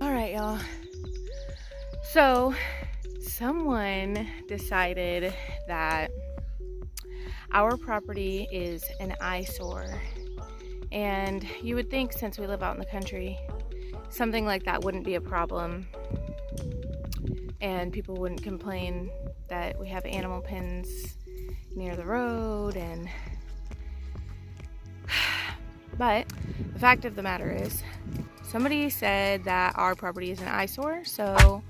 All right, y'all. So someone decided that our property is an eyesore, and you would think, since we live out in the country, something like that wouldn't be a problem and people wouldn't complain that we have animal pens near the road. And but the fact of the matter is, somebody said that our property is an eyesore, so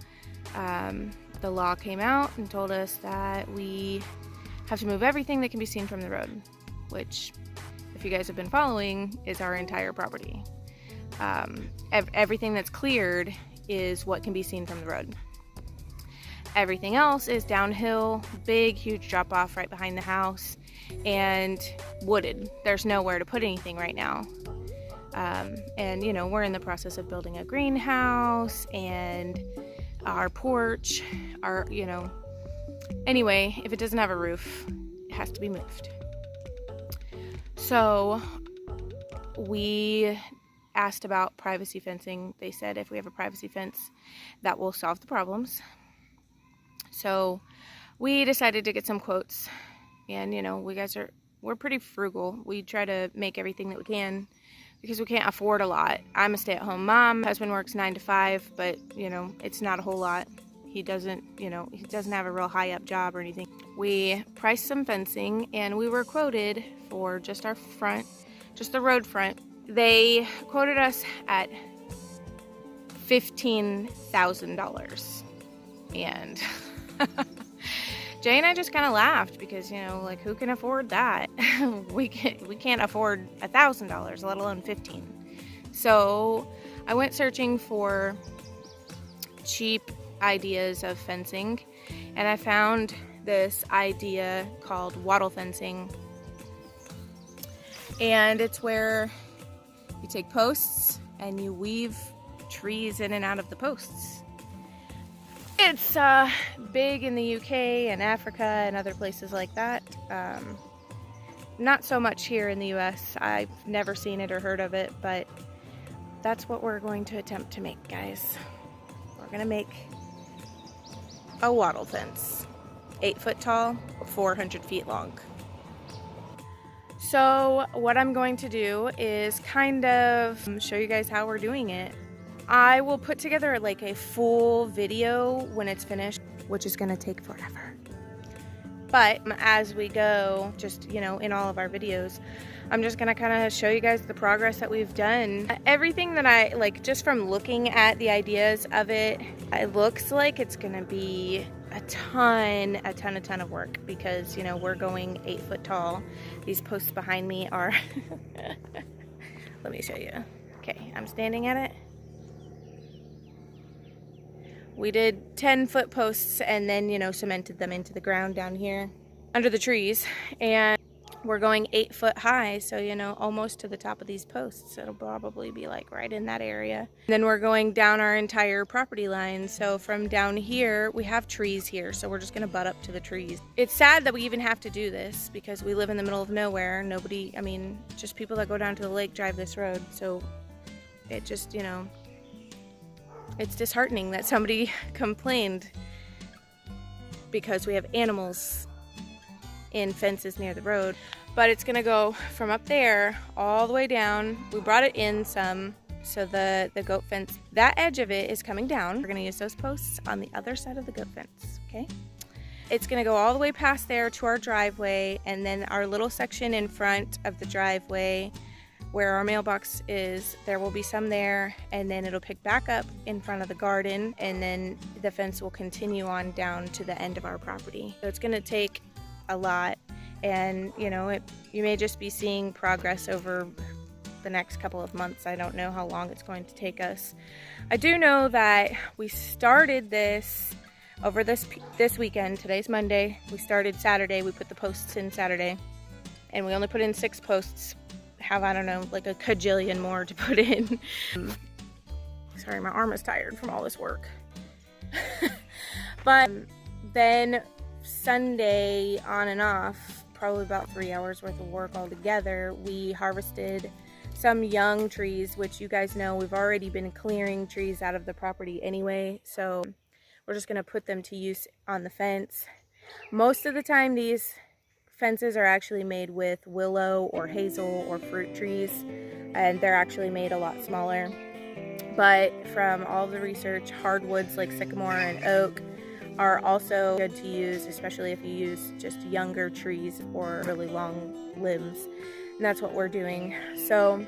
the law came out and told us that we have to move everything that can be seen from the road, which, if you guys have been following, is our entire property. Everything that's cleared is what can be seen from the road. Everything else is downhill, big, huge drop off right behind the house, and wooded. There's nowhere to put anything right now. And you know, we're in the process of building a greenhouse and our porch, anyway, if it doesn't have a roof, it has to be moved. So we asked about privacy fencing. They said if we have a privacy fence, that will solve the problems. So we decided to get some quotes, and we're pretty frugal. We try to make everything that we can because we can't afford a lot. I'm a stay-at-home mom. My husband works 9 to 5, but it's not a whole lot. He doesn't have a real high up job or anything. We priced some fencing, and we were quoted for just our front, just the road front. They quoted us at $15,000, and Jay and I just kind of laughed because, who can afford that? we can't afford $1,000, let alone 15. So I went searching for cheap ideas of fencing, and I found this idea called wattle fencing. And it's where you take posts and you weave trees in and out of the posts. It's big in the UK and Africa and other places like that. Not so much here in the US. I've never seen it or heard of it, but that's what we're going to attempt to make, guys. We're gonna make a wattle fence, 8 foot tall, 400 feet long. So what I'm going to do is kind of show you guys how we're doing it. I will put together like a full video when it's finished, which is gonna take forever. But as we go, just, in all of our videos, I'm just gonna kind of show you guys the progress that we've done. Everything that I, just from looking at the ideas of it, it looks like it's gonna be a ton of work because, we're going 8 foot tall. These posts behind me are, let me show you. Okay, I'm standing at it. We did 10-foot posts and then, cemented them into the ground down here under the trees. And we're going 8 foot high, so, almost to the top of these posts. It'll probably be like right in that area. And then we're going down our entire property line. So from down here, we have trees here, so we're just gonna butt up to the trees. It's sad that we even have to do this because we live in the middle of nowhere. Just people that go down to the lake drive this road. So it just, it's disheartening that somebody complained because we have animals in fences near the road. But it's gonna go from up there all the way down. We brought it in some, so the goat fence, that edge of it is coming down. We're gonna use those posts on the other side of the goat fence, okay? It's gonna go all the way past there to our driveway, and then our little section in front of the driveway where our mailbox is, there will be some there, and then it'll pick back up in front of the garden, and then the fence will continue on down to the end of our property. So it's gonna take a lot, and you may just be seeing progress over the next couple of months. I don't know how long it's going to take us. I do know that we started this over this weekend. Today's Monday. We started Saturday. We put the posts in Saturday, and we only put in 6 posts. Have, I don't know, like a cajillion more to put in. Sorry, my arm is tired from all this work. But then Sunday on and off, probably about 3 hours worth of work altogether, we harvested some young trees, which you guys know we've already been clearing trees out of the property anyway, so we're just going to put them to use on the fence. Most of the time these fences are actually made with willow or hazel or fruit trees, and they're actually made a lot smaller. But from all the research, hardwoods like sycamore and oak are also good to use, especially if you use just younger trees or really long limbs. And that's what we're doing. So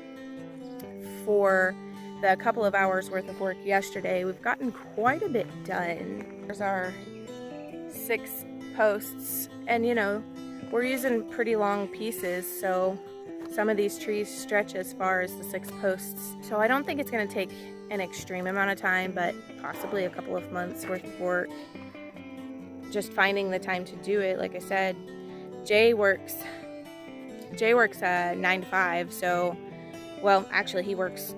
for the couple of hours worth of work yesterday, we've gotten quite a bit done. There's our 6 posts, and you know, we're using pretty long pieces, so some of these trees stretch as far as the 6 posts. So I don't think it's going to take an extreme amount of time, but possibly a couple of months worth of work. Just finding the time to do it. Like I said, Jay works 9 to 5, so, well, actually he works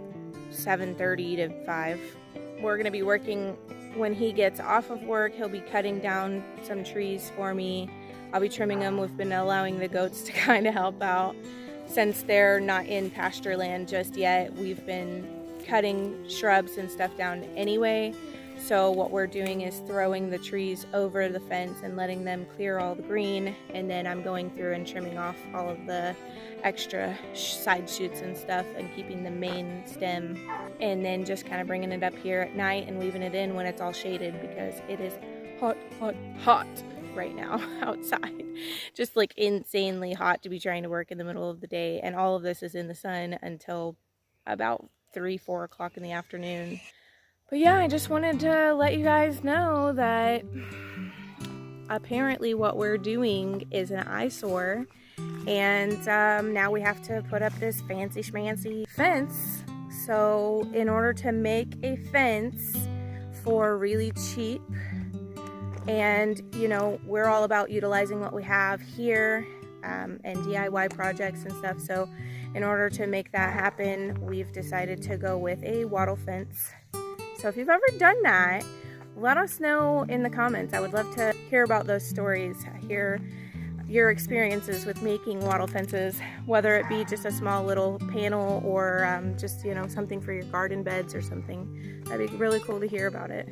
7:30 to 5. We're going to be working when he gets off of work. He'll be cutting down some trees for me. I'll be trimming them. We've been allowing the goats to kind of help out since they're not in pasture land just yet. We've been cutting shrubs and stuff down anyway. So what we're doing is throwing the trees over the fence and letting them clear all the green, and then I'm going through and trimming off all of the extra side shoots and stuff and keeping the main stem, and then just kind of bringing it up here at night and leaving it in when it's all shaded, because it is hot right now outside. Just like insanely hot to be trying to work in the middle of the day, and all of this is in the sun until about 3-4 o'clock in the afternoon. But yeah, I just wanted to let you guys know that apparently what we're doing is an eyesore, and now we have to put up this fancy schmancy fence. So in order to make a fence for really cheap, and you know, we're all about utilizing what we have here and DIY projects and stuff, so in order to make that happen, we've decided to go with a wattle fence. So if you've ever done that, let us know in the comments. I would love to hear about those stories, hear your experiences with making wattle fences, whether it be just a small little panel or just, you know, something for your garden beds or something. That'd be really cool to hear about it.